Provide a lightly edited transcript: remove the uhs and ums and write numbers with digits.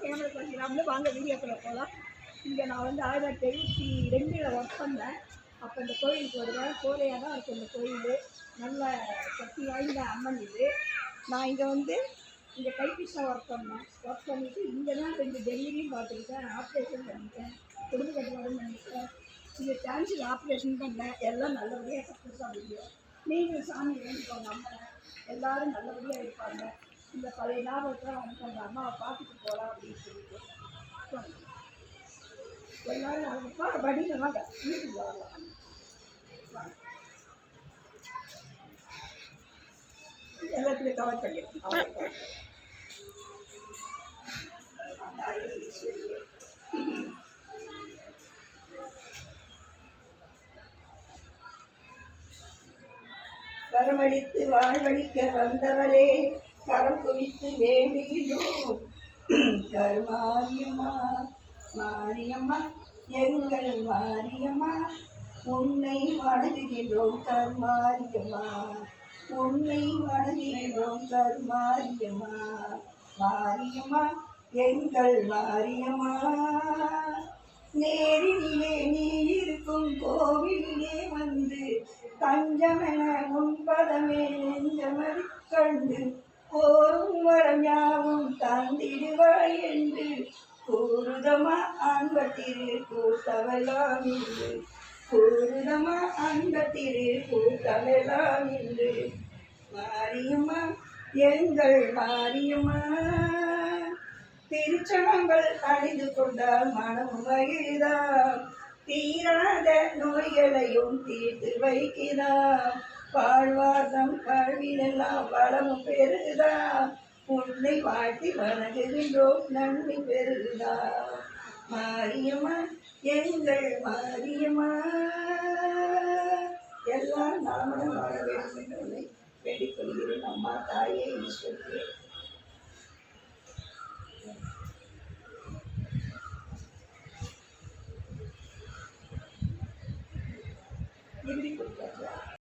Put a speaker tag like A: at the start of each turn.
A: Camera பார்த்துக்கிறாமல வாங்க வீடியோக்குள்ளே போகலாம். இங்கே நான் வந்து 1972 ஒர்க் பண்ணேன். அப்போ இந்த கோயிலுக்கு வருவேன். கோரையாக தான் இருக்கும் இந்த கோயில். நல்ல சக்தி வாய்ந்த அம்மன் இது. நான் இங்கே வந்து இங்கே டைப்பிஸ்டாக ஒர்க் பண்ணேன். ஒர்க் பண்ணிவிட்டு இங்கே தான் 2 டெலிவரியும் பார்த்துருக்கேன். ஆப்ரேஷன் பண்ணிட்டேன். குடும்ப கட்டுப்பாடும் பண்ணிட்டேன். இங்கே கேன்சர் ஆப்ரேஷன் பண்ணேன். எல்லாம் நல்லபடியாக சக்ஸஸாக முடியும். நீங்கள் சாமி வேண்டிக்கோங்க. அம்மனை எல்லோரும் நல்லபடியாக இருப்பாங்க. இந்த பழைய ஞாபகத்தை வந்து அந்த அம்மாவை பார்த்துட்டு போகலாம் அப்படின்னு சொல்லிட்டு எல்லோரும் அதுப்பா வடியில் வாங்க வீட்டுக்கு வரலாம். எல்லாத்துலேயும் கவர் பண்ணிடுறோம். வரமளித்து வாழ்வழிக்க வந்தவரே கரம் குவித்து வேண்டுகிறோம். கருமாரியம்மா மாரியம்மா எங்கள் மாரியம்மா உன்னை வணங்குகிறோம். கருமாரியம்மா உன்னை வணங்குகிறோம். கருமாரியம்மா மாரியம்மா எங்கள் மாரியம்மா நேரிலே நீ இருக்கும் கோவிலே வந்து தஞ்சமென முன்பதமே நெஞ்சமறி கண்டு கோரும் வரம் யாவும் தந்திடுவாய் என்று கூறுதமா அன்பத்திரு கூட்டவெல்லாம் என்று கூறுதமா அன்பத்திரு கூட்டவெல்லாம் என்று மாரியம்மா எங்கள் மாரியம்மா திருச்சனங்கள் அணிந்து கொண்டால் மனம் மகிழ்ந்தார். தீராத நோய்களையும் தீர்த்து வைக்கிறார். வாழ்வார்தம் வாழ்விலெல்லாம் வளமும் பெருகுதா. உன்னை வாழ்த்தி வணங்குகின்றோம் நன்மை பெருகுதா. மாரியம்மா எங்கள் மாரியம்மா எல்லாம் நாமளும் வாழ வேண்டும் என்று உன்னை வேண்டிக் கொள்கிறேன். அம்மா தாயே ஈஸ்வரியே. இப்படி கொடுத்தாச்சு.